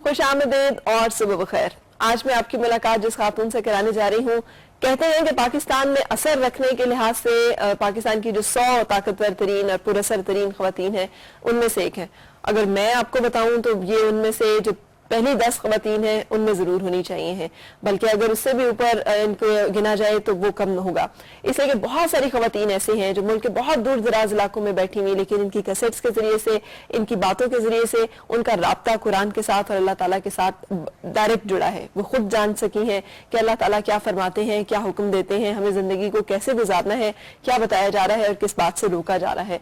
خوش آمدید اور صبح بخیر. آج میں آپ کی ملاقات جس خاتون سے کرانے جا رہی ہوں، کہتے ہیں کہ پاکستان میں اثر رکھنے کے لحاظ سے پاکستان کی جو 100 طاقتور ترین اور پراثر ترین خواتین ہیں ان میں سے ایک ہیں. اگر میں آپ کو بتاؤں تو یہ ان میں سے جو پہلی 10 خواتین ہیں ان میں ضرور ہونی چاہیے ہیں، بلکہ اگر اس سے بھی اوپر ان کو گنا جائے تو وہ کم ہوگا، اس لیے کہ بہت ساری خواتین ایسی ہیں جو ملک کے بہت دور دراز علاقوں میں بیٹھی ہوئی، لیکن ان کی کیسٹس کے ذریعے سے، ان کی باتوں کے ذریعے سے ان کا رابطہ قرآن کے ساتھ اور اللہ تعالیٰ کے ساتھ ڈائریکٹ جڑا ہے. وہ خود جان سکی ہیں کہ اللہ تعالیٰ کیا فرماتے ہیں، کیا حکم دیتے ہیں، ہمیں زندگی کو کیسے گزارنا ہے، کیا بتایا جا رہا ہے اور کس بات سے روکا جا رہا ہے.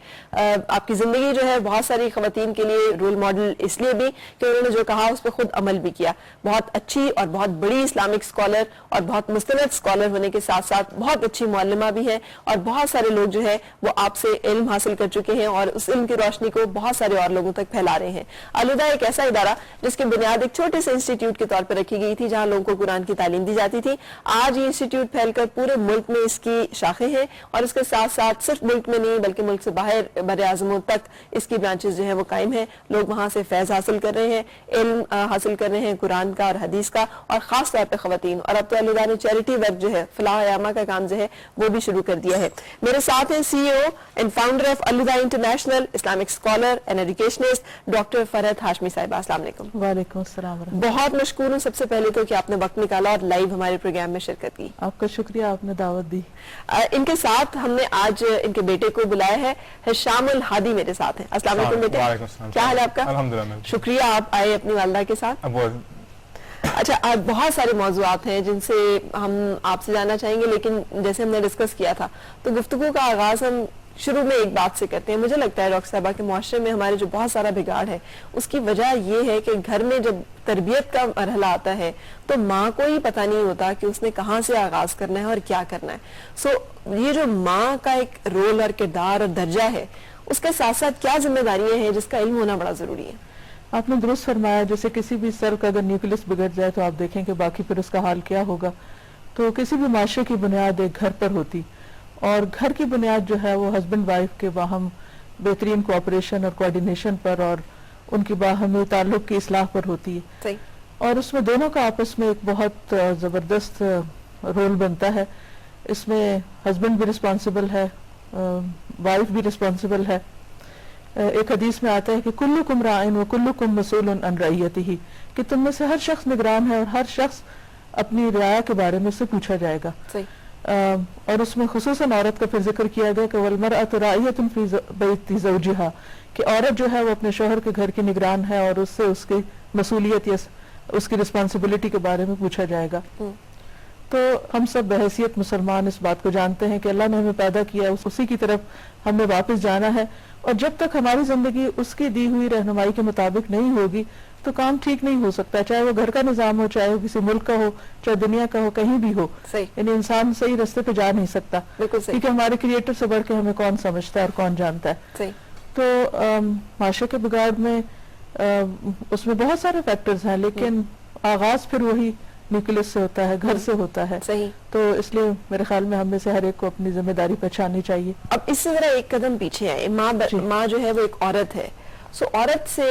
آپ کی زندگی جو ہے بہت ساری خواتین کے لیے رول ماڈل اس لیے بھی کہ انہوں نے جو کہا اس پہ خود عمل بھی کیا. بہت اچھی اور بہت بڑی اسلامک اسکالر اور بہت مستند اسکالر ہونے کے ساتھ ساتھ بہت اچھی معلمہ بھی ہے، اور بہت سارے لوگ جو ہے وہ آپ سے علم حاصل کر چکے ہیں اور اس علم کی روشنی کو بہت سارے اور لوگوں تک پھیلا رہے ہیں. الہدا ایک ایسا ادارہ جس کی بنیاد ایک چھوٹے سے انسٹیٹیوٹ کے طور پر رکھی گئی تھی جہاں لوگوں کو قرآن کی تعلیم دی جاتی تھی. آج یہ انسٹیٹیوٹ پھیل کر پورے ملک میں اس کی شاخیں ہیں، اور اس کے ساتھ ساتھ صرف ملک میں نہیں بلکہ ملک سے باہر بر اعظموں تک اس کی برانچز جو ہیں وہ قائم ہیں. لوگ وہاں سے فیض حاصل کر رہے ہیں، علم حاصل کر رہے ہیں قرآن کا اور حدیث کا، اور خاص طور پہ خواتین. اور اب تو الہدا نے چیریٹی ورک جو ہے فلاح عامہ کا کام جو ہے وہ بھی شروع کر دیا ہے. میرے ساتھ ہیں CEO and founder of Al-Huda international, Islamic scholar and educationist, doctor Farhat Hashmi صاحبہ. السلام علیکم. وعلیکم السلام. بہت مشکور ہوں سب سے پہلے تو کہ آپ نے وقت نکالا اور لائیو ہمارے پروگرام میں شرکت کی. آپ کا شکریہ، آپ نے دعوت دی. ان کے ساتھ ہم نے آج ان کے بیٹے کو بلایا ہے. حشام الہادی میرے ساتھ ہیں. السلام علیکم بیٹے. کیا حال ہے آپ کا؟ الحمدللہ. شکریہ آپ آئے اپنی والدہ کے ساتھ. اچھا، بہت سارے موضوعات ہیں جن سے ہم آپ سے جاننا چاہیں گے، لیکن جیسے ہم نے ڈسکس کیا تھا تو گفتگو کا آغاز ہم شروع میں ایک بات سے کرتے ہیں. مجھے لگتا ہے ڈاکٹر صاحبہ کہ معاشرے میں ہمارے جو بہت سارا بگاڑ ہے اس کی وجہ یہ ہے کہ گھر میں جب تربیت کا مرحلہ آتا ہے تو ماں کو ہی پتہ نہیں ہوتا کہ اس نے کہاں سے آغاز کرنا ہے اور کیا کرنا ہے. سو یہ جو ماں کا ایک رول اور کردار اور درجہ ہے اس کے ساتھ ساتھ کیا ذمہ داریاں ہیں جس کا علم ہونا بڑا ضروری ہے. آپ نے درست فرمایا، جیسے کسی بھی سیل کا اگر نیوکلس بگڑ جائے تو آپ دیکھیں کہ باقی پھر اس کا حال کیا ہوگا. تو کسی بھی معاشرے کی بنیاد ایک گھر پر ہوتی، اور گھر کی بنیاد جو ہے وہ ہسبینڈ وائف کے باہم بہترین کوآپریشن اور کوآرڈینیشن پر اور ان کی باہمی تعلق کی اصلاح پر ہوتی ہے. صحیح. اور اس میں دونوں کا آپس میں ایک بہت زبردست رول بنتا ہے. اس میں ہسبینڈ بھی رسپانسبل ہے، وائف بھی رسپانسبل ہے. ایک حدیث میں آتا ہے کہ کلکم راعٍ وکلکم مسئول عن رعیتہ، کہ تم میں سے ہر شخص نگران ہے اور ہر شخص اپنی رعایا کے بارے میں سے پوچھا جائے گا. اور اس میں خصوصاً عورت کا پھر ذکر کیا گیا کہ والمرأة راعیۃ فی بیت زوجہا، کہ عورت جو ہے وہ اپنے شوہر کے گھر کی نگران ہے اور اس سے اس کی مسئولیت یا اس کی رسپانسبلٹی کے بارے میں پوچھا جائے گا. تو ہم سب بحیثیت مسلمان اس بات کو جانتے ہیں کہ اللہ نے ہمیں پیدا کیا، اسی کی طرف ہم نے واپس جانا ہے، اور جب تک ہماری زندگی اس کی دی ہوئی رہنمائی کے مطابق نہیں ہوگی تو کام ٹھیک نہیں ہو سکتا، چاہے وہ گھر کا نظام ہو، چاہے وہ کسی ملک کا ہو، چاہے دنیا کا ہو، کہیں بھی ہو. یعنی انسان صحیح راستے پہ جا نہیں سکتا، کیونکہ ہمارے کریٹر سے بڑھ کے ہمیں کون سمجھتا ہے اور کون جانتا ہے. تو معاشرے کے بگاڑ میں اس میں بہت سارے فیکٹرز ہیں، لیکن آغاز پھر وہی نیوکلس سے ہوتا ہے، گھر سے ہوتا ہے. صحیح. تو اس لیے میرے خیال میں ہم میں سے ہر ایک کو اپنی ذمہ داری پہچاننی چاہیے. اب اس سے ذرا ایک قدم پیچھے آئے. ماں جو ہے وہ ایک عورت ہے. سو عورت سے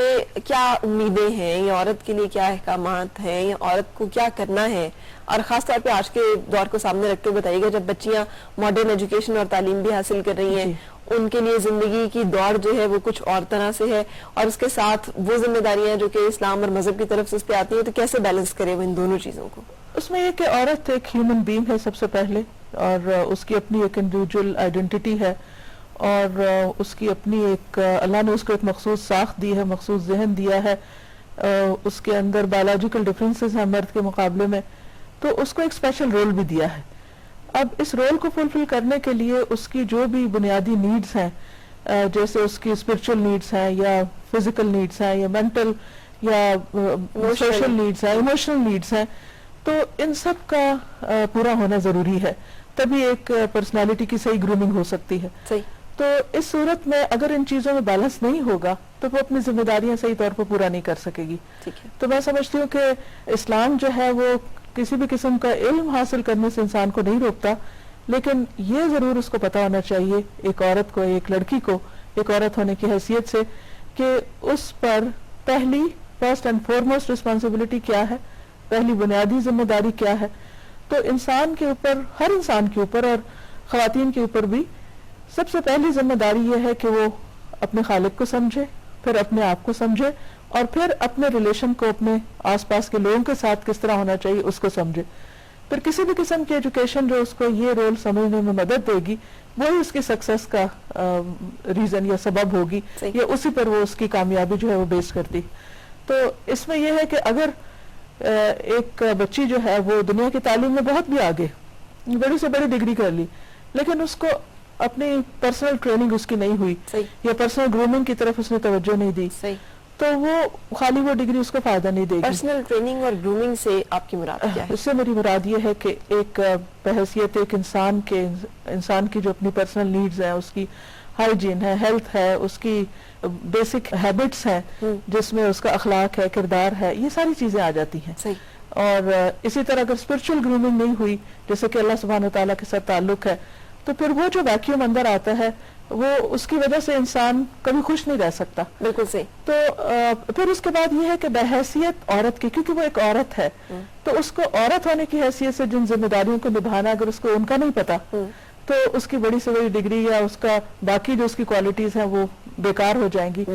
کیا امیدیں ہیں، یا عورت کے لیے کیا احکامات ہیں، یا عورت کو کیا کرنا ہے، اور خاص طور پہ آج کے دور کو سامنے رکھ کے بتائیے گا جب بچیاں ماڈرن ایجوکیشن اور تعلیم بھی حاصل کر رہی ہیں، ان کے لیے زندگی کی دوڑ جو ہے وہ کچھ اور طرح سے ہے، اور اس کے ساتھ وہ ذمہ داریاں جو کہ اسلام اور مذہب کی طرف سے اس پہ آتی ہیں، تو کیسے بیلنس کرے وہ ان دونوں چیزوں کو؟ اس میں یہ کہ عورت ایک ہیومن بینگ ہے سب سے پہلے، اور اس کی اپنی ایک انڈیویجول آئیڈینٹی ہے، اور اس کی اپنی ایک اللہ نے اس کو ایک مخصوص ساخت دی ہے، مخصوص ذہن دیا ہے. اس کے اندر بایولوجیکل ڈفرینسز ہیں مرد کے مقابلے میں، تو اس کو ایک اسپیشل رول بھی دیا ہے. اب اس رول کو فلفل کرنے کے لیے اس کی جو بھی بنیادی نیڈز ہیں، جیسے اس کی اسپرچل نیڈز ہیں، یا فزیکل نیڈز ہیں، یا مینٹل یا سوشل نیڈز ہیں، ایموشنل نیڈز ہیں، تو ان سب کا پورا ہونا ضروری ہے، تبھی ایک پرسنالٹی کی صحیح گرومنگ ہو سکتی ہے. تو اس صورت میں اگر ان چیزوں میں بیلنس نہیں ہوگا تو وہ اپنی ذمہ داریاں صحیح طور پر پورا نہیں کر سکے گی. تو میں سمجھتی ہوں کہ اسلام جو ہے وہ کسی بھی قسم کا علم حاصل کرنے سے انسان کو نہیں روکتا، لیکن یہ ضرور اس کو پتا ہونا چاہیے ایک عورت کو، ایک لڑکی کو، ایک عورت ہونے کی حیثیت سے، کہ اس پر پہلی فرسٹ اینڈ فارموسٹ رسپانسبلٹی کیا ہے، پہلی بنیادی ذمہ داری کیا ہے. تو انسان کے اوپر، ہر انسان کے اوپر اور خواتین کے اوپر بھی سب سے پہلی ذمہ داری یہ ہے کہ وہ اپنے خالق کو سمجھے، پھر اپنے آپ کو سمجھے، اور پھر اپنے ریلیشن کو اپنے آس پاس کے لوگوں کے ساتھ کس طرح ہونا چاہیے اس کو سمجھے. پھر کسی بھی قسم کی ایجوکیشن جو اس کو یہ رول سمجھنے میں مدد دے گی وہی اس کی سکسیس کا ریزن یا سبب ہوگی، یا اسی پر وہ اس کی کامیابی جو ہے وہ بیس کرتی. تو اس میں یہ ہے کہ اگر ایک بچی جو ہے وہ دنیا کی تعلیم میں بہت بھی آگے، بڑی سے بڑی ڈگری کر لی، لیکن اس کو اپنی پرسنل ٹریننگ اس کی نہیں ہوئی یا پرسنل گرومنگ کی طرف اس نے توجہ نہیں دی، تو وہ خالی وہ ڈگری اس کو فائدہ نہیں دے گی. پرسنل ٹریننگ اور گرومنگ سے آپ کی مراد کیا ہے؟ اس سے میری مراد یہ ہے کہ ایک بحیثیت ایک انسان کی جو اپنی پرسنل نیڈز ہیں، اس کی ہائیجین ہے، ہیلتھ ہے، اس کی بیسک ہیبٹس ہیں جس میں اس کا اخلاق ہے، کردار ہے، یہ ساری چیزیں آ جاتی ہیں. اور اسی طرح اگر اسپرچل گرومنگ نہیں ہوئی جیسے کہ اللہ سبحانہ وتعالیٰ کے ساتھ تعلق ہے، تو پھر وہ جو ویکیوم اندر آتا ہے وہ اس کی وجہ سے انسان کبھی خوش نہیں رہ سکتا. بالکل صحیح. تو پھر اس کے بعد یہ ہے کہ بحیثیت عورت کی، کیونکہ وہ ایک عورت ہے، تو اس کو عورت ہونے کی حیثیت سے جن ذمہ داریوں کو نبھانا اگر اس کو ان کا نہیں پتا تو اس کی بڑی سے بڑی ڈگری یا اس کا باقی جو اس کی کوالٹیز ہیں وہ بیکار ہو جائیں گی.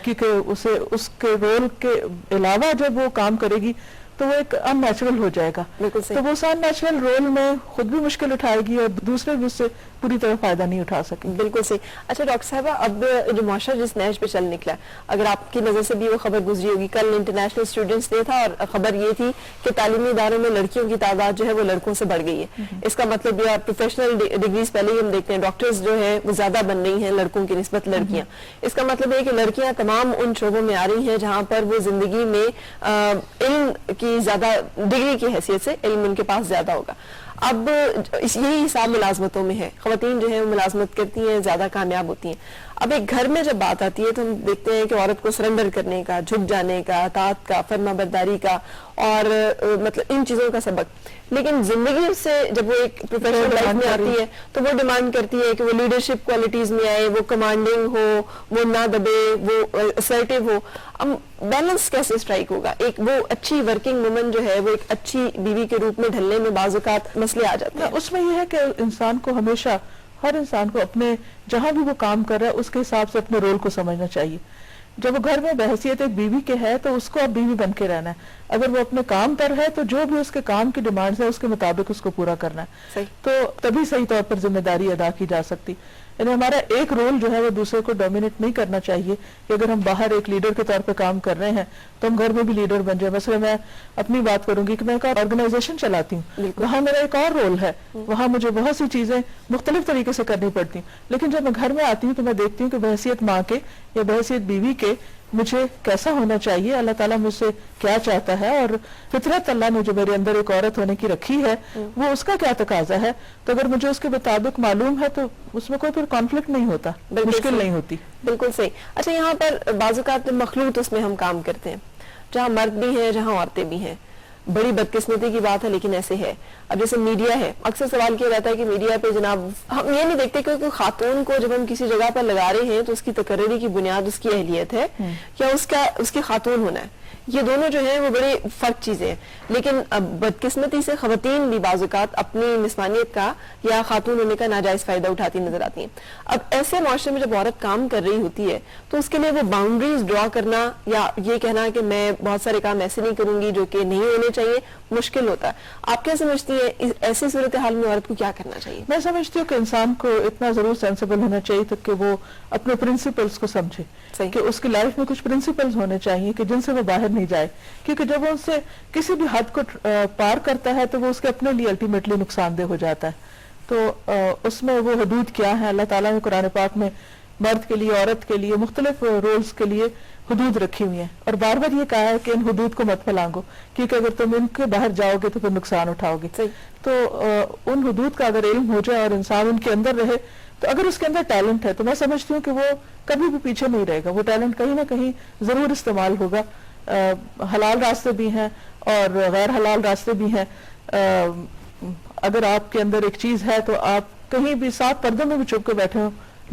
کیونکہ اسے اس کے رول کے علاوہ جب وہ کام کرے گی تو وہ ایک ان نیچرل ہو جائے گا. تو وہ ان نیچرل رول میں خود بھی مشکل اٹھائے گی اور دوسرے بھی اس سے پوری طرح فائدہ نہیں اٹھا سکیں. بالکل صحیح. اچھا ڈاکٹر صاحبہ، اب جو معاشرہ جس نہج پہ چل نکلا، اگر آپ کی نظر سے بھی وہ خبر گزری ہوگی، کل انٹرنیشنل اسٹوڈنٹس ڈے تھا اور خبر یہ تھی کہ تعلیمی اداروں میں لڑکیوں کی تعداد جو ہے وہ لڑکوں سے بڑھ گئی ہے. اس کا مطلب یہ پروفیشنل ڈگریز پہلے ہی ہم دیکھتے ہیں ڈاکٹرز جو ہے وہ زیادہ بن رہی ہیں لڑکوں کی نسبت لڑکیاں. اس کا مطلب یہ کہ لڑکیاں تمام ان شعبوں میں آ رہی ہیں جہاں پر وہ زندگی میں علم کی زیادہ ڈگری کی حیثیت سے علم ان کے پاس زیادہ ہوگا. اب یہی حساب ملازمتوں میں ہے، خواتین جو ہے وہ ملازمت کرتی ہیں، زیادہ کامیاب ہوتی ہیں. اب ایک گھر میں جب بات آتی ہے تو ہم دیکھتے ہیں کہ عورت کو سرنڈر کرنے کا، جھک جانے کا، اطاعت کا، فرما برداری کا اور مطلب ان چیزوں کا سبق. لیکن زندگی سے جب وہ ایک پروفیشنل لائف میں آتی ہے تو وہ ڈیمانڈ کرتی ہے کہ وہ لیڈرشپ کوالٹیز میں آئے، وہ کمانڈنگ ہو، وہ نہ دبے، وہ اسرٹیو ہو. اب بیلنس کیسے اسٹرائک ہوگا؟ ایک وہ اچھی ورکنگ وومن جو ہے وہ ایک اچھی بیوی کے روپ میں ڈھلنے میں بعض اوقات مسئلے آ جاتے ہیں. اس میں یہ ہے کہ انسان کو ہمیشہ، ہر انسان کو اپنے جہاں بھی وہ کام کر رہا ہے اس کے حساب سے اپنے رول کو سمجھنا چاہیے. جب وہ گھر میں بحیثیت ایک بیوی کے ہے تو اس کو اب بیوی بن کے رہنا ہے. اگر وہ اپنے کام پر ہے تو جو بھی اس کے کام کی ڈیمانڈز ہے اس کے مطابق اس کو پورا کرنا ہے. تو تبھی صحیح طور پر ذمہ داری ادا کی جا سکتی. یعنی ہمارا ایک رول جو ہے وہ دوسرے کو ڈومینیٹ نہیں کرنا چاہیے کہ اگر ہم باہر ایک لیڈر کے طور پہ کام کر رہے ہیں تو ہم گھر میں بھی لیڈر بن جائیں. مثلا میں اپنی بات کروں گی کہ میں ایک آرگنائزیشن چلاتی ہوں، وہاں میرا ایک اور رول ہے، وہاں مجھے بہت سی چیزیں مختلف طریقے سے کرنی پڑتی ہیں. لیکن جب میں گھر میں آتی ہوں تو میں دیکھتی ہوں کہ بحیثیت ماں کے یا بحیثیت بیوی کے مجھے کیسا ہونا چاہیے، اللہ تعالیٰ مجھ سے کیا چاہتا ہے، اور فطرت اللہ نے جو میرے اندر ایک عورت ہونے کی رکھی ہے وہ اس کا کیا تقاضا ہے. تو اگر مجھے اس کے مطابق معلوم ہے تو اس میں کوئی پھر کانفلکٹ نہیں ہوتا، مشکل نہیں ہوتی. بالکل صحیح. اچھا، یہاں پر بعض اوقات مخلوط اس میں ہم کام کرتے ہیں، جہاں مرد بھی ہیں جہاں عورتیں بھی ہیں. بڑی بدقسمتی کی بات ہے لیکن ایسے ہے. اب جیسے میڈیا ہے، اکثر سوال کیا جاتا ہے کہ میڈیا پہ جناب ہم یہ نہیں دیکھتے کہ کوئی خاتون کو جب ہم کسی جگہ پر لگا رہے ہیں تو اس کی تقرری کی بنیاد اس کی اہلیت ہے یا اس کی خاتون ہونا ہے. یہ دونوں جو ہیں وہ بڑے فرق چیزیں ہیں. لیکن بدقسمتی سے خواتین بھی بعض اوقات اپنی نسوانیت کا یا خاتون ہونے کا ناجائز فائدہ اٹھاتی نظر آتی ہیں. اب ایسے معاشرے میں جب عورت کام کر رہی ہوتی ہے تو اس کے لیے وہ باؤنڈریز ڈرا کرنا یا یہ کہنا کہ میں بہت سارے کام ایسے نہیں کروں گی جو کہ نہیں ہونے چاہیے، مشکل ہوتا ہے. آپ کیا سمجھتی ہیں ایسی صورتحال میں عورت کو کیا کرنا چاہیے؟ میں سمجھتی ہوں کہ انسان کو اتنا ضرور سینسیبل ہونا چاہیے تک کہ وہ اپنے پرنسپلز کو سمجھے کہ اس کی لائف میں کچھ پرنسپلز ہونے چاہیے کہ جن سے وہ باہر نہیں جائے. کیونکہ جب وہ ان سے کسی بھی حد کو پار کرتا ہے تو وہ اس کے اپنے لیے الٹیمیٹلی نقصان دہ ہو جاتا ہے. تو اس میں وہ حدود کیا ہے؟ اللہ تعالیٰ نے قرآن پاک میں مرد کے لیے، عورت کے لیے، مختلف رولز کے لیے حدود رکھی ہوئی ہیں اور بار بار یہ کہا ہے کہ ان حدود کو مت پھلانگو، کیونکہ اگر تم ان کے باہر جاؤ گے تو پھر نقصان اٹھاؤ گے. تو ان حدود کا اگر علم ہو جائے اور انسان ان کے اندر رہے تو اگر اس کے اندر ٹیلنٹ ہے تو میں سمجھتی ہوں کہ وہ کبھی بھی پیچھے نہیں رہے گا. وہ ٹیلنٹ کہیں نہ کہیں ضرور استعمال ہوگا. حلال راستے بھی ہیں اور غیر حلال راستے بھی ہیں. اگر آپ کے اندر ایک چیز ہے تو آپ کہیں بھی 7 پردوں میں بھی چھپ کے بیٹھے ہوں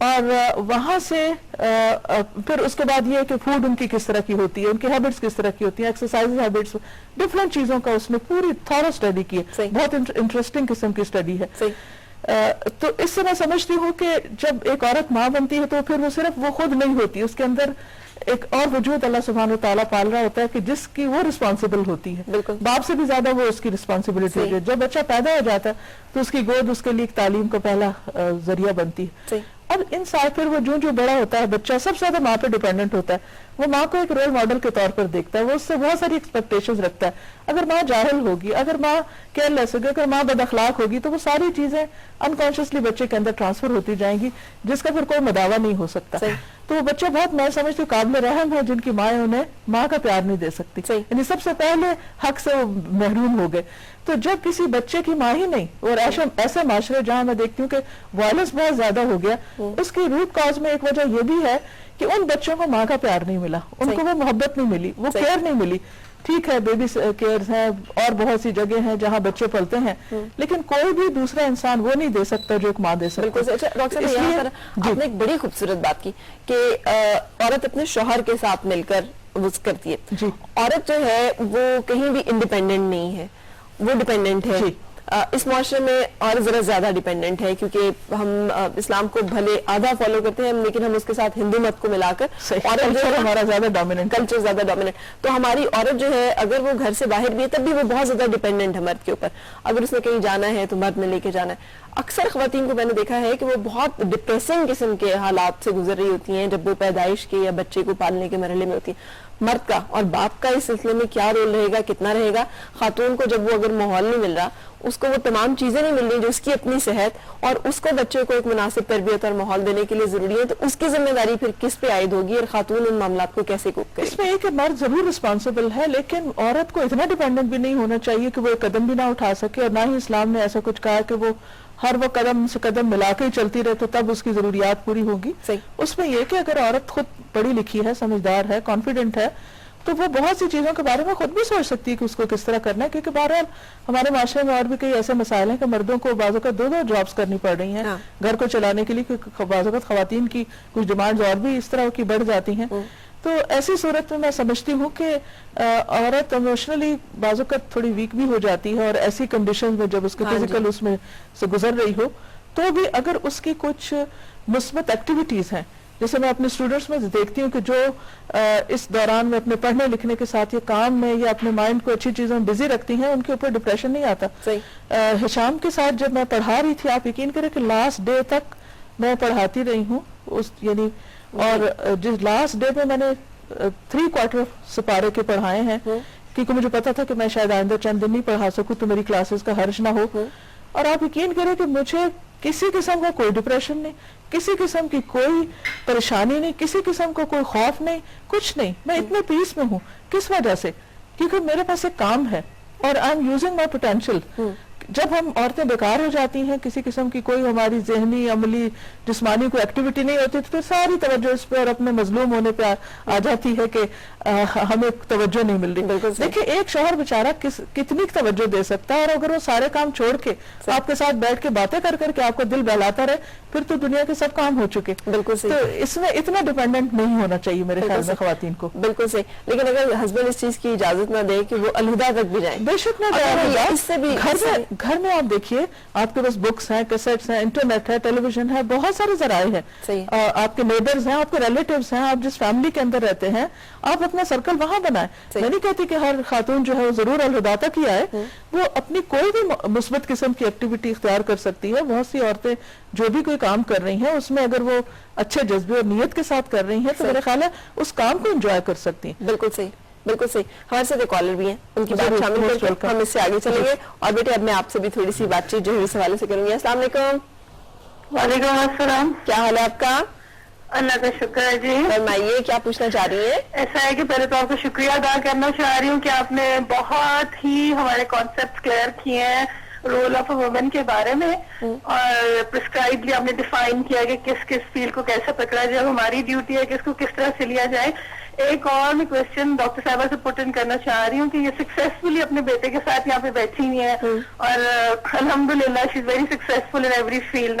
اور وہاں سے پھر اس کے بعد یہ ہے کہ فوڈ ان کی کس طرح کی ہوتی ہے, ان کی ہیبٹس کس طرح کی ہوتی ہیں, ایکسرسائز ہیبٹس, ڈفرینٹ چیزوں کا اس نے پوری تھورو اسٹڈی کی ہے, بہت انٹرسٹنگ قسم کی اسٹڈی ہے. تو اس سے میں سمجھتی ہوں کہ جب ایک عورت ماں بنتی ہے تو پھر وہ صرف وہ خود نہیں ہوتی, اس کے اندر ایک اور وجود اللہ سبحانہ وتعالیٰ پال رہا ہوتا ہے کہ جس کی وہ رسپانسبل ہوتی ہے. باپ سے بھی زیادہ وہ اس کی رسپانسبلٹی ہوتی ہے. جب بچہ پیدا ہو جاتا ہے تو اس کی گود اس کے لیے ایک تعلیم کا پہلا ذریعہ بنتی ہے. اور ان پھر وہ جو بڑا ہوتا ہے بچہ سب سے زیادہ ماں پہ ڈیپینڈنٹ ہوتا ہے, وہ ماں کو ایک رول ماڈل کے طور پر دیکھتا ہے, وہ اس سے بہت ساری ایکسپیکٹیشنز رکھتا ہے. اگر ماں جاہل ہوگی, اگر ماں کیئر لیس ہوگی, اگر ماں بد اخلاق ہوگی تو وہ ساری چیزیں انکانشیسلی بچے کے اندر ٹرانسفر ہوتی جائیں گی جس کا پھر کوئی مداوع نہیں ہو سکتا. تو وہ بچے بہت میں سمجھتی ہوں قابل رحم ہے جن کی مائیں انہیں ماں کا پیار نہیں دے سکتی, یعنی سب سے پہلے حق سے وہ محروم ہو گئے. تو جب کسی بچے کی ماں ہی نہیں, اور ایسے معاشرے جہاں میں دیکھتی ہوں کہ وائلنس بہت زیادہ ہو گیا, اس کی روٹ کاز میں ایک وجہ یہ بھی ہے کہ ان بچوں کو ماں کا پیار نہیں ملا, ان کو وہ محبت نہیں ملی, وہ کیئر نہیں ملی. ٹھیک ہے بیبی کیئرز ہیں اور بہت سی جگہ ہیں جہاں بچے پلتے ہیں, لیکن کوئی بھی دوسرا انسان وہ نہیں دے سکتا جو ایک ماں دے سکتا. ڈاکٹر صاحب آپ نے ایک بڑی خوبصورت بات کی کہ عورت اپنے شوہر کے ساتھ مل کر وہ کرتی ہے. عورت جو ہے وہ کہیں بھی انڈیپینڈنٹ نہیں ہے, وہ ڈیپینڈنٹ ہے. اس معاشرے میں اور ذرا زیادہ ڈیپینڈنٹ ہے کیونکہ ہم اسلام کو بھلے آدھا فالو کرتے ہیں لیکن ہم اس کے ساتھ ہندو مت کو ملا کر ہمارا زیادہ ڈومیننٹ, کلچر زیادہ ڈومیننٹ. تو ہماری عورت جو ہے اگر وہ گھر سے باہر بھی ہے تب بھی وہ بہت زیادہ ڈیپینڈنٹ ہے مرد کے اوپر. اگر اس نے کہیں جانا ہے تو مرد نے لے کے جانا ہے. اکثر خواتین کو میں نے دیکھا ہے کہ وہ بہت ڈپریسنگ قسم کے حالات سے گزر رہی ہوتی ہیں جب وہ پیدائش کے یا بچے کو پالنے کے مرحلے میں ہوتی ہیں. مرد کا اور باپ کا اس سلسلے میں کیا رول رہے گا, کتنا رہے گا؟ خاتون کو جب وہ اگر ماحول نہیں مل رہا, اس کو وہ تمام چیزیں نہیں مل رہی جو اس کی اپنی صحت اور اس کو بچے کو ایک مناسب تربیت اور ماحول دینے کے لیے ضروری ہے, تو اس کی ذمہ داری پھر کس پہ عائد ہوگی اور خاتون ان معاملات کو کیسے کوپ کرے؟ اس میں ایک مرد ضرور رسپانسبل ہے, لیکن عورت کو اتنا ڈیپینڈنٹ بھی نہیں ہونا چاہیے کہ وہ ایک قدم بھی نہ اٹھا سکے, اور نہ ہی اسلام نے ایسا کچھ کہا کہ وہ ہر وہ قدم سے قدم ملا کے ہی چلتی رہے تو تب اس کی ضروریات پوری ہوگی. اس میں یہ کہ اگر عورت خود پڑھی لکھی ہے, سمجھدار ہے, کانفیڈنٹ ہے, تو وہ بہت سی چیزوں کے بارے میں خود بھی سوچ سکتی ہے کہ اس کو کس طرح کرنا ہے. کیونکہ بہرحال ہمارے معاشرے میں اور بھی کئی ایسے مسائل ہیں کہ مردوں کو بعض اوقات دو جابس کرنی پڑ رہی ہیں گھر کو چلانے کے لیے, کیونکہ بعض اوقات خواتین کی کچھ ڈیمانڈز اور بھی اس طرح کی بڑھ جاتی ہیں. تو ایسی صورت میں میں سمجھتی ہوں کہ عورت ایموشنلی بعض اوقات تھوڑی ویک بھی ہو جاتی ہے, اور ایسی کنڈیشن میں جب اس کے فزیکل اس میں سے گزر رہی ہو تو بھی اگر اس کی کچھ مثبت ایکٹیویٹیز ہیں, جیسے میں اپنے اسٹوڈنٹس میں دیکھتی ہوں کہ جو اس دوران میں اپنے پڑھنے لکھنے کے ساتھ یا کام میں یا اپنے مائنڈ کو اچھی چیزوں میں بزی رکھتی ہیں, ان کے اوپر ڈپریشن نہیں آتا. ہشام کے ساتھ جب میں پڑھا رہی تھی, آپ یقین کریں کہ لاسٹ ڈے تک میں پڑھاتی رہی ہوں, یعنی اور جس لاسٹ ڈے میں نے 3/4 سپارے کے پڑھائے ہیں, کیونکہ مجھے پتا تھا کہ میں شاید آئندہ چند دن نہیں پڑھا سکوں تو میری کلاسز کا حرج نہ ہو. اور آپ یقین کریں کہ مجھے کسی قسم کا کوئی ڈپریشن نہیں, کسی قسم کی کوئی پریشانی نہیں, کسی قسم کا کوئی خوف نہیں, کچھ نہیں. میں اتنے پیس میں ہوں. کس وجہ سے؟ کیونکہ میرے پاس ایک کام ہے اور I am using my potential. جب ہم عورتیں بیکار ہو جاتی ہیں, کسی قسم کی کوئی ہماری ذہنی عملی جسمانی کوئی ایکٹیویٹی نہیں ہوتی, تو پھر ساری توجہ اس پہ اور اپنے مظلوم ہونے پہ آ جاتی ہے کہ ہمیں توجہ نہیں مل رہی. دیکھیں ایک شوہر بیچارہ کتنی توجہ دے سکتا ہے, اور اگر وہ سارے کام چھوڑ کے آپ کے ساتھ بیٹھ کے باتیں کر کے آپ کا دل بہلاتا رہے, پھر تو دنیا کے سب کام ہو چکے. بالکل صحیح. تو اس میں اتنا ڈیپینڈنٹ نہیں ہونا چاہیے میرے خیال میں خواتین کو. بالکل صحیح. لیکن اگر ہسبینڈ اس چیز کی اجازت نہ دے کہ وہ علیحدہ تک بھی جائیں, بے شک نہ جائے, اس سے بھی گھر میں آپ دیکھیے آپ کے پاس بکس ہیں, کیسٹس ہیں, انٹرنیٹ ہے, ٹیلی ویژن ہے, بہت سارے ذرائع ہیں. آپ کے نیبرز ہیں, آپ کے ریلیٹیوز ہیں, آپ جس فیملی کے اندر رہتے ہیں آپ اپنا سرکل وہاں بنائیں. میں نہیں کہتی کہ ہر خاتون جو ہے وہ ضرور الہدا تک ہی آئے, وہ اپنی کوئی بھی مثبت قسم کی ایکٹیویٹی اختیار کر سکتی ہے. بہت سی عورتیں جو بھی کوئی کام کر رہی ہیں اس میں اگر وہ اچھے جذبے اور نیت کے ساتھ کر رہی ہیں تو میرے خیال ہے اس کام کو انجوائے کر سکتی ہیں. بالکل صحیح, بالکل صحیح. ہمارے ساتھ ایک کالر بھی ہیں, ان کی بات شامل کر کے ہم اس سے آگے چلیں گے. اور بیٹے اب میں آپ سے بھی تھوڑی سی بات چیت جو ہے اس حوالے سے کروں گی. السلام علیکم. وعلیکم السلام. کیا حال ہے آپ کا؟ اللہ کا شکر ہے جی. فرمائیے کیا پوچھنا چاہ رہی ہیں؟ ایسا ہے کہ پہلے تو آپ کو شکریہ ادا کرنا چاہ رہی ہوں کہ آپ نے بہت ہی ہمارے کانسیپٹ کلیئر کیے ہیں رول آف اے وومن کے بارے میں, اور پرسکرائبلی آپ نے ڈیفائن کیا کہ کس کس فیلڈ کو کیسے پکڑا جائے, ہماری ڈیوٹی ہے کہ اس کو کس طرح سے لیا جائے. ایک اور میں کوشچن ڈاکٹر صاحبہ سے پٹ ان کرنا چاہ رہی ہوں کہ یہ سکسیسفلی اپنے بیٹے کے ساتھ یہاں پہ بیٹھی ہوئی ہیں, اور الحمدللہ she is very successful in every field.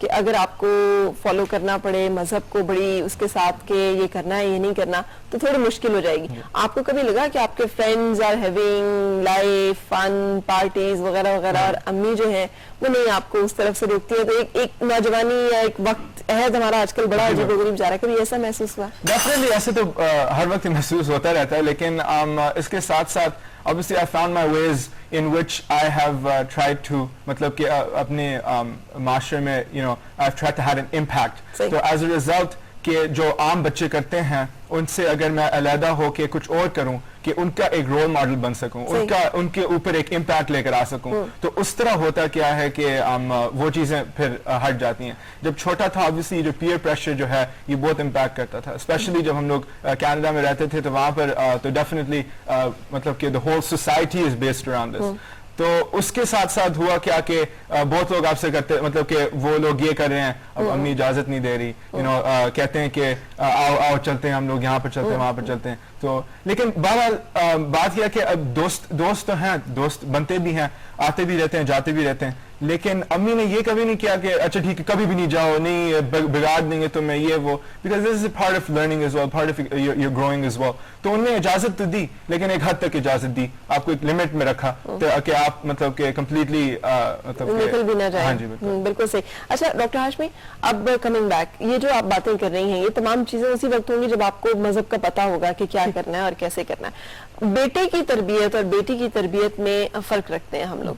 کہ اگر آپ کو فالو کرنا پڑے مذہب کو بڑی اس کے ساتھ کہ یہ کرنا ہے یہ نہیں کرنا تو تھوڑی مشکل ہو جائے گی. آپ کو کبھی لگا کہ آپ کے friends are having life fun parties وغیرہ وغیرہ اور امی جو ہیں وہ نہیں آپ کو اس طرف سے روکتی ہے؟ تو ایک نوجوانی یا ایک وقت عہد ہمارا آج کل بڑا عجیب و غریب جا رہا ہے, کبھی ایسا محسوس ہوا؟ ڈیفینیٹلی ایسے تو ہر وقت محسوس ہوتا رہتا ہے, لیکن اس کے ساتھ ساتھ obviously I found my ways in which I have tried to مطلب کہ اپنے معاشرے میں I've tried to have an impact. تو as a result کہ جو عام بچے کرتے ہیں ان سے اگر میں علیحدہ ہو کے کچھ اور کروں کہ ان کا ایک رول ماڈل بن سکوں, ان کے اوپر ایک امپیکٹ لے کر آ سکوں, تو اس طرح ہوتا کیا ہے کہ وہ چیزیں پھر ہٹ جاتی ہیں. جب چھوٹا تھا obviously جو پیئر پریشر جو ہے یہ بہت امپیکٹ کرتا تھا, اسپیشلی جب ہم لوگ کینیڈا میں رہتے تھے تو وہاں پر تو ڈیفینیٹلی مطلب کہ the whole society is based around this. تو اس کے ساتھ ساتھ ہوا کیا کہ بہت لوگ آپ سے کرتے مطلب کہ وہ لوگ یہ کر رہے ہیں اب امی اجازت نہیں دے رہی, کہتے ہیں کہ آؤ چلتے ہیں ہم لوگ یہاں پر چلتے ہیں وہاں پر چلتے ہیں. تو لیکن بہرحال بات یہ کہ اب دوست تو ہیں, دوست بنتے بھی ہیں, آتے بھی رہتے ہیں جاتے بھی رہتے ہیں, لیکن امی نے یہ کبھی نہیں کیا کہ اچھا ٹھیک ہے کبھی بھی نہیں جاؤ, نہیں بگاڑ دیں گے تمہیں یہ وہ, because this is a part of learning as well, part of your growing as well. تو انہوں نے اجازت تو دی لیکن ایک حد تک اجازت دی, آپ کو ایک لمٹ میں رکھا کہ آپ مطلب کہ کمپلیٹلی نکل بھی نہ جائے. ہاں جی بالکل صحیح. اچھا ڈاکٹر ہاشمی, اب کمنگ بیک, یہ جو آپ باتیں کر رہی ہیں یہ تمام چیزیں اسی وقت ہوں گی جب آپ کو مذہب کا پتہ ہوگا کہ کیا کرنا ہے اور کیسے کرنا ہے. بیٹے کی تربیت اور بیٹی کی تربیت میں فرق رکھتے ہیں ہم لوگ.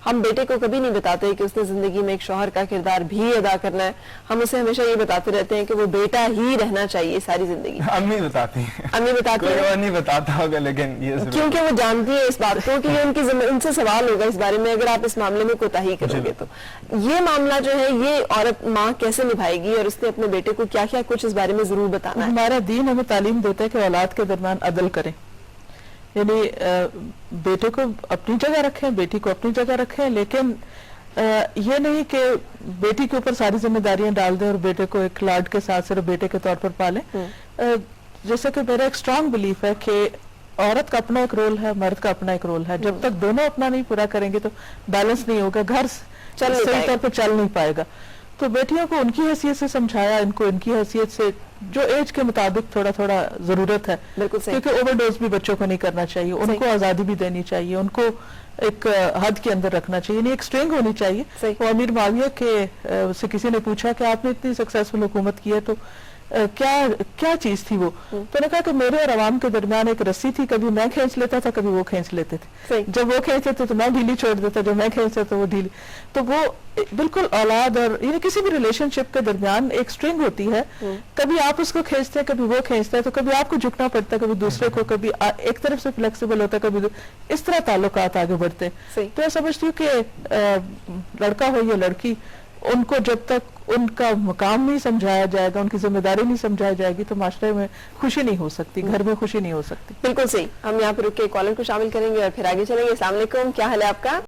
ہم بیٹے کو کبھی نہیں بتاتے کہ اس نے زندگی میں ایک شوہر کا کردار بھی ادا کرنا ہے, ہم اسے ہمیشہ یہ بتاتے رہتے ہیں کہ وہ بیٹا ہی رہنا چاہیے ساری زندگی. امی بتاتی ہیں, امی بتاتی ہیں, کوئی نہیں بتاتا ہوگا لیکن یہ کیونکہ وہ جانتی ہے اس بات کو کہ ان سے سوال ہوگا اس بارے میں اگر آپ اس معاملے میں کوتاہی کرو گے. تو یہ معاملہ جو ہے یہ عورت ماں کیسے نبھائے گی اور اس نے اپنے بیٹے کو کیا کیا کچھ اس بارے میں ضرور بتانا ہے؟ ہمارا دین ہمیں تعلیم دیتا ہے کہ اولاد کے درمیان عدل کریں, یعنی بیٹے کو اپنی جگہ رکھیں بیٹی کو اپنی جگہ رکھیں, لیکن یہ نہیں کہ بیٹی کے اوپر ساری ذمہ داریاں ڈال دیں اور بیٹے کو ایک لاڈ کے ساتھ صرف بیٹے کے طور پر پالیں. جیسے کہ میرا ایک اسٹرانگ بلیف ہے کہ عورت کا اپنا ایک رول ہے, مرد کا اپنا ایک رول ہے. جب تک دونوں اپنا نہیں پورا کریں گے تو بیلنس نہیں ہوگا, گھر صحیح طور پر چل نہیں پائے گا. تو بیٹیوں کو ان کی حیثیت سے سمجھایا, ان کو ان کی حیثیت سے جو ایج کے مطابق تھوڑا تھوڑا ضرورت ہے, کیونکہ اوور ڈوز بھی بچوں کو نہیں کرنا چاہیے, ان کو آزادی بھی دینی چاہیے, ان کو ایک حد کے اندر رکھنا چاہیے, یعنی ایک سٹرنگ ہونی چاہیے. وہ امیر معاویہ کے سے کسی نے پوچھا کہ آپ نے اتنی سکسیسفل حکومت کی ہے تو کیا چیز تھی وہ؟ تو نے کہا کہ میرے اور عوام کے درمیان ایک رسی تھی, کبھی میں کھینچ لیتا تھا کبھی وہ کھینچ لیتے تھے, جب وہ کھینچتے تھے تو میں ڈھیلی چھوڑ دیتا, جب میں کھینچتا تو وہ ڈھیلی. تو وہ بالکل اولاد اور یعنی کسی بھی ریلیشن شپ کے درمیان ایک سٹرنگ ہوتی ہے, کبھی آپ اس کو کھینچتے ہیں کبھی وہ کھینچتا ہے, تو کبھی آپ کو جھکنا پڑتا ہے کبھی دوسرے کو, کبھی ایک طرف سے فلیکسیبل ہوتا ہے کبھی اس طرح تعلقات آگے بڑھتے ہیں. تو میں سمجھتی ہوں کہ لڑکا ہو یا لڑکی, ان کو جب تک ان کا مقام نہیں سمجھایا جائے گا, ان کی ذمہ داری نہیں سمجھائی جائے گی تو معاشرے میں خوشی نہیں ہو سکتی, گھر میں خوشی نہیں ہو سکتی. بالکل صحیح. ہم یہاں پہ رک کے کالر کو شامل کریں گے اور پھر آگے چلیں گے. السلام علیکم, کیا حال ہے آپ کا؟